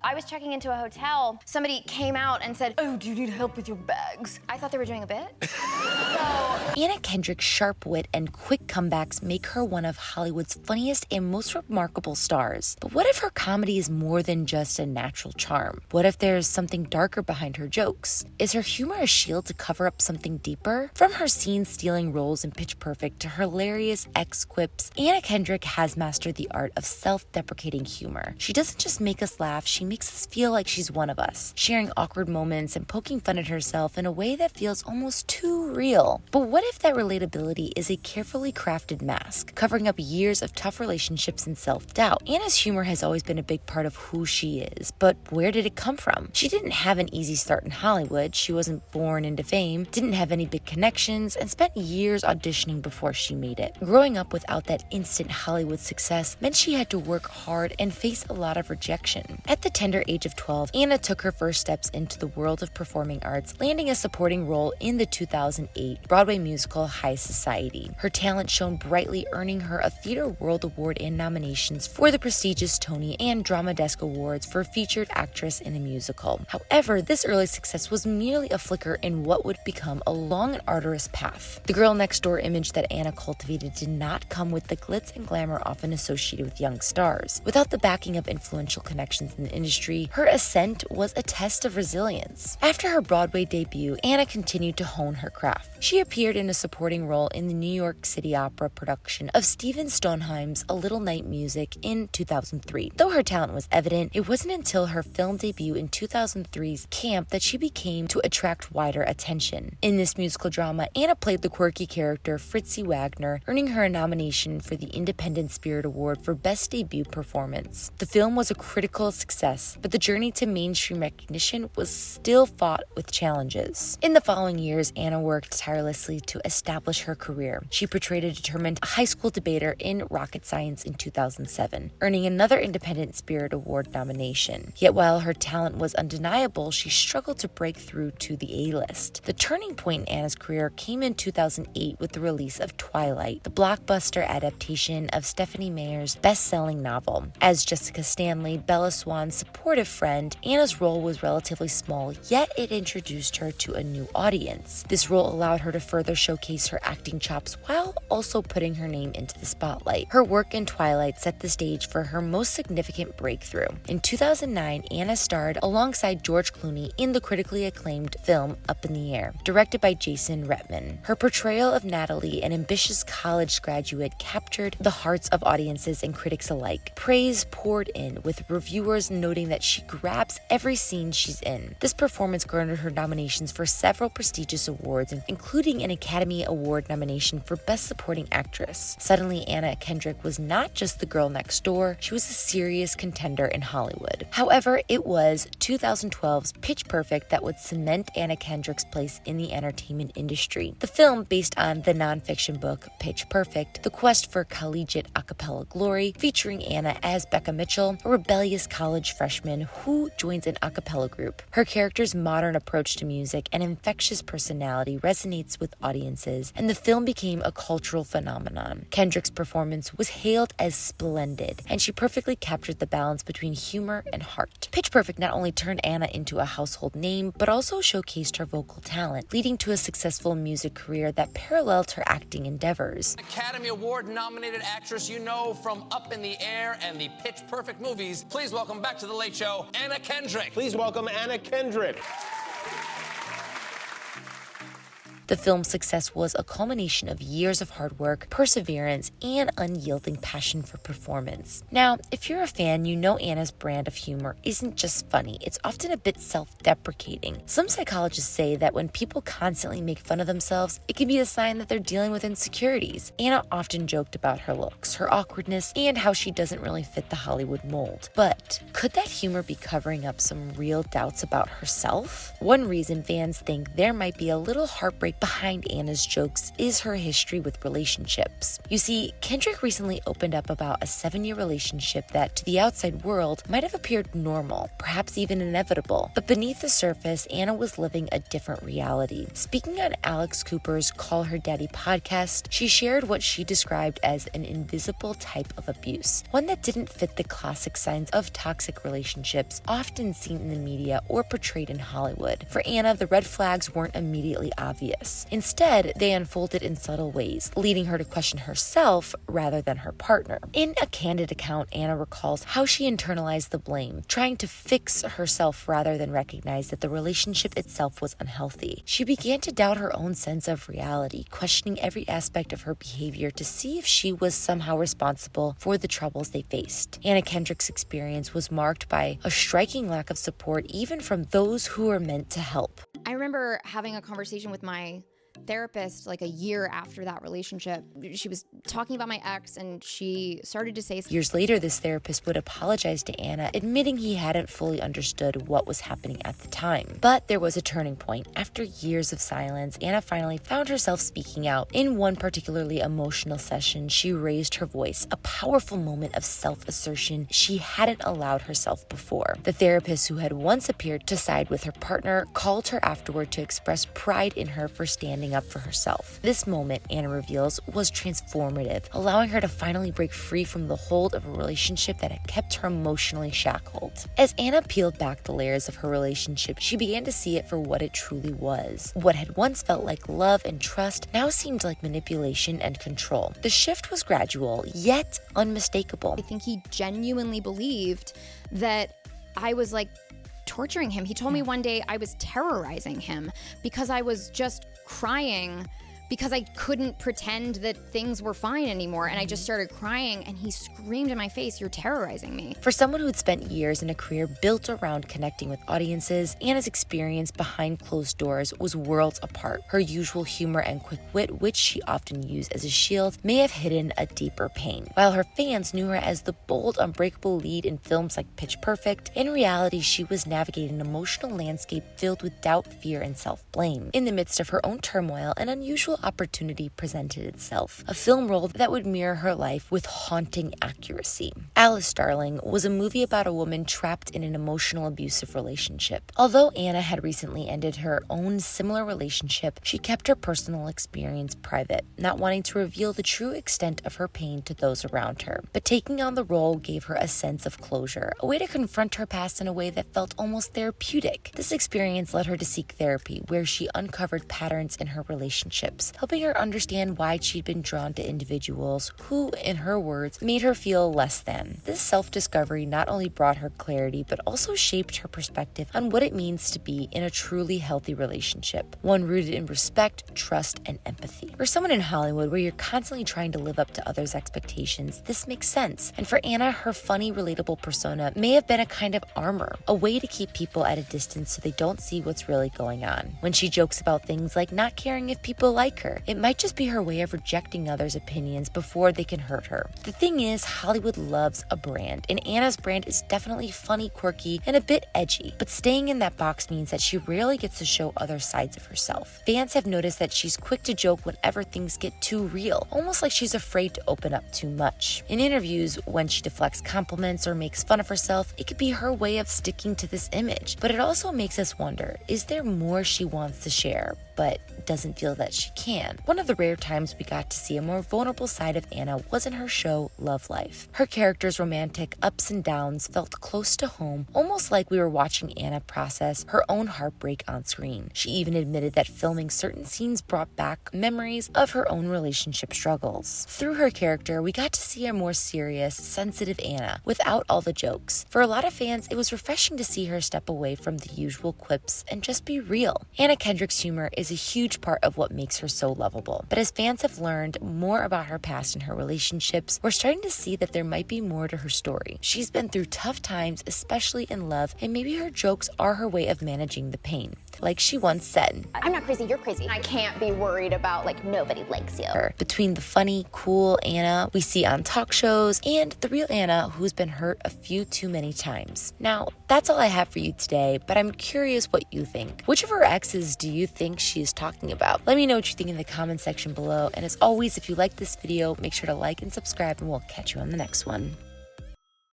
I was checking into a hotel. Somebody came out and said, "Oh, do you need help with your bags?" I thought they were doing a bit. Anna Kendrick's sharp wit and quick comebacks make her one of Hollywood's funniest and most remarkable stars. But what if her comedy is more than just a natural charm? What if there's something darker behind her jokes? Is her humor a shield to cover up something deeper? From her scene-stealing roles in Pitch Perfect to her hilarious ex-quips, Anna Kendrick has mastered the art of self-deprecating humor. She doesn't just make us laugh, she makes us feel like she's one of us, sharing awkward moments and poking fun at herself in a way that feels almost too real. But what if that relatability is a carefully crafted mask, covering up years of tough relationships and self-doubt? Anna's humor has always been a big part of who she is, but where did it come from? She didn't have an easy start in Hollywood, she wasn't born into fame, didn't have any big connections, and spent years auditioning before she made it. Growing up without that instant Hollywood success meant she had to work hard and face a lot of rejection. At the tender age of 12, Anna took her first steps into the world of performing arts, landing a supporting role in the 2008 Broadway musical High Society. Her talent shone brightly, earning her a Theatre World Award and nominations for the prestigious Tony and Drama Desk Awards for Featured Actress in a Musical. However, this early success was merely a flicker in what would become a long and arduous path. The girl next door image that Anna cultivated did not come with the glitz and glamour often associated with young stars. Without the backing of influential connections in the industry, her ascent was a test of resilience. After her Broadway debut, Anna continued to hone her craft. She appeared in a supporting role in the New York City Opera production of Stephen Sondheim's A Little Night Music in 2003. Though her talent was evident, it wasn't until her film debut in 2003's Camp that she became to attract wider attention. In this musical drama, Anna played the quirky character Fritzi Wagner, earning her a nomination for the Independent Spirit Award for Best Debut Performance. The film was a critical success, but the journey to mainstream recognition was still fought with challenges. In the following years, Anna worked tirelessly to establish her career. She portrayed a determined high school debater in Rocket Science in 2007, earning another Independent Spirit Award nomination. Yet while her talent was undeniable, she struggled to break through to the A-list. The turning point in Anna's career came in 2008 with the release of Twilight, the blockbuster adaptation of Stephenie Meyer's best-selling novel. As Jessica Stanley, Bella Swan's supportive friend, Anna's role was relatively small, yet it introduced her to a new audience. This role allowed her to further showcase her acting chops while also putting her name into the spotlight. Her work in Twilight set the stage for her most significant breakthrough. In 2009, Anna starred alongside George Clooney in the critically acclaimed film Up in the Air, directed by Jason Reitman. Her portrayal of Natalie, an ambitious college graduate, captured the hearts of audiences and critics alike. Praise poured in, with reviewers noting that she grabs every scene she's in. This performance garnered her nominations for several prestigious awards, including an Academy Award nomination for Best Supporting Actress. Suddenly, Anna Kendrick was not just the girl next door, she was a serious contender in Hollywood. However, it was 2012's Pitch Perfect that would cement Anna Kendrick's place in the entertainment industry. The film, based on the nonfiction book Pitch Perfect, The Quest for Collegiate A Cappella Glory, featuring Anna as Becca Mitchell, a rebellious college freshman who joins an a cappella group. Her character's modern approach to music and infectious personality resonates with audiences, and the film became a cultural phenomenon. Kendrick's performance was hailed as splendid, and she perfectly captured the balance between humor and heart. Pitch Perfect not only turned Anna into a household name, but also showcased her vocal talent, leading to a successful music career that paralleled her acting endeavors. Academy Award nominated actress you know from Up in the Air and the Pitch Perfect movies. Please welcome back to The Late Show, Anna Kendrick. Please welcome Anna Kendrick. The film's success was a culmination of years of hard work, perseverance, and unyielding passion for performance. Now, if you're a fan, you know Anna's brand of humor isn't just funny, it's often a bit self-deprecating. Some psychologists say that when people constantly make fun of themselves, it can be a sign that they're dealing with insecurities. Anna often joked about her looks, her awkwardness, and how she doesn't really fit the Hollywood mold. But could that humor be covering up some real doubts about herself? One reason fans think there might be a little heartbreak But behind Anna's jokes is her history with relationships. You see, Kendrick recently opened up about a 7-year relationship that to the outside world might have appeared normal, perhaps even inevitable. But beneath the surface, Anna was living a different reality. Speaking on Alex Cooper's Call Her Daddy podcast, she shared what she described as an invisible type of abuse, one that didn't fit the classic signs of toxic relationships often seen in the media or portrayed in Hollywood. For Anna, the red flags weren't immediately obvious. Instead, they unfolded in subtle ways, leading her to question herself rather than her partner. In a candid account, Anna recalls how she internalized the blame, trying to fix herself rather than recognize that the relationship itself was unhealthy. She began to doubt her own sense of reality, questioning every aspect of her behavior to see if she was somehow responsible for the troubles they faced. Anna Kendrick's experience was marked by a striking lack of support even from those who were meant to help. I remember having a conversation with my therapist like a year after that relationship. She was talking about my ex and she started to say Years later, this therapist would apologize to Anna, admitting he hadn't fully understood what was happening at the time. But there was a turning point. After years of silence, Anna finally found herself speaking out. In one particularly emotional session, she raised her voice, a powerful moment of self-assertion she hadn't allowed herself before. The therapist, who had once appeared to side with her partner, called her afterward to express pride in her for standing up for herself. This moment, Anna reveals, was transformative, allowing her to finally break free from the hold of a relationship that had kept her emotionally shackled. As Anna peeled back the layers of her relationship, she began to see it for what it truly was. What had once felt like love and trust now seemed like manipulation and control. The shift was gradual, yet unmistakable. I think he genuinely believed that I was like torturing him. He told me one day I was terrorizing him because I was just crying because I couldn't pretend that things were fine anymore. And I just started crying and he screamed in my face, "You're terrorizing me." For someone who'd spent years in a career built around connecting with audiences, Anna's experience behind closed doors was worlds apart. Her usual humor and quick wit, which she often used as a shield, may have hidden a deeper pain. While her fans knew her as the bold, unbreakable lead in films like Pitch Perfect, in reality she was navigating an emotional landscape filled with doubt, fear, and self-blame. In the midst of her own turmoil, an unusual opportunity presented itself, a film role that would mirror her life with haunting accuracy. Alice Darling was a movie about a woman trapped in an emotional abusive relationship. Although Anna had recently ended her own similar relationship, she kept her personal experience private, not wanting to reveal the true extent of her pain to those around her. But taking on the role gave her a sense of closure, a way to confront her past in a way that felt almost therapeutic. This experience led her to seek therapy, where she uncovered patterns in her relationships, helping her understand why she'd been drawn to individuals who, in her words, made her feel less than. This self-discovery not only brought her clarity, but also shaped her perspective on what it means to be in a truly healthy relationship, one rooted in respect, trust, and empathy. For someone in Hollywood where you're constantly trying to live up to others' expectations, this makes sense. And for Anna, her funny, relatable persona may have been a kind of armor, a way to keep people at a distance so they don't see what's really going on. When she jokes about things like not caring if people like her, it might just be her way of rejecting others' opinions before they can hurt her. The thing is, Hollywood loves a brand, and Anna's brand is definitely funny, quirky, and a bit edgy. But staying in that box means that she rarely gets to show other sides of herself. Fans have noticed that she's quick to joke whenever things get too real, almost like she's afraid to open up too much. In interviews, when she deflects compliments or makes fun of herself, it could be her way of sticking to this image. But it also makes us wonder, is there more she wants to share, but doesn't feel that she can? One of the rare times we got to see a more vulnerable side of Anna was in her show Love Life. Her character's romantic ups and downs felt close to home, almost like we were watching Anna process her own heartbreak on screen. She even admitted that filming certain scenes brought back memories of her own relationship struggles. Through her character, we got to see a more serious, sensitive Anna, without all the jokes. For a lot of fans, it was refreshing to see her step away from the usual quips and just be real. Anna Kendrick's humor is a huge part of what makes her so lovable. But as fans have learned more about her past and her relationships, we're starting to see that there might be more to her story. She's been through tough times, especially in love, and maybe her jokes are her way of managing the pain. Like she once said, I'm not crazy, you're crazy. I can't be worried about like nobody likes you. Between the funny, cool Anna we see on talk shows and the real Anna who's been hurt a few too many times. Now, that's all I have for you today, but I'm curious what you think. Which of her exes do you think she is talking about? Let me know what you think in the comment section below. And as always, if you like this video, make sure to like and subscribe, and we'll catch you on the next one.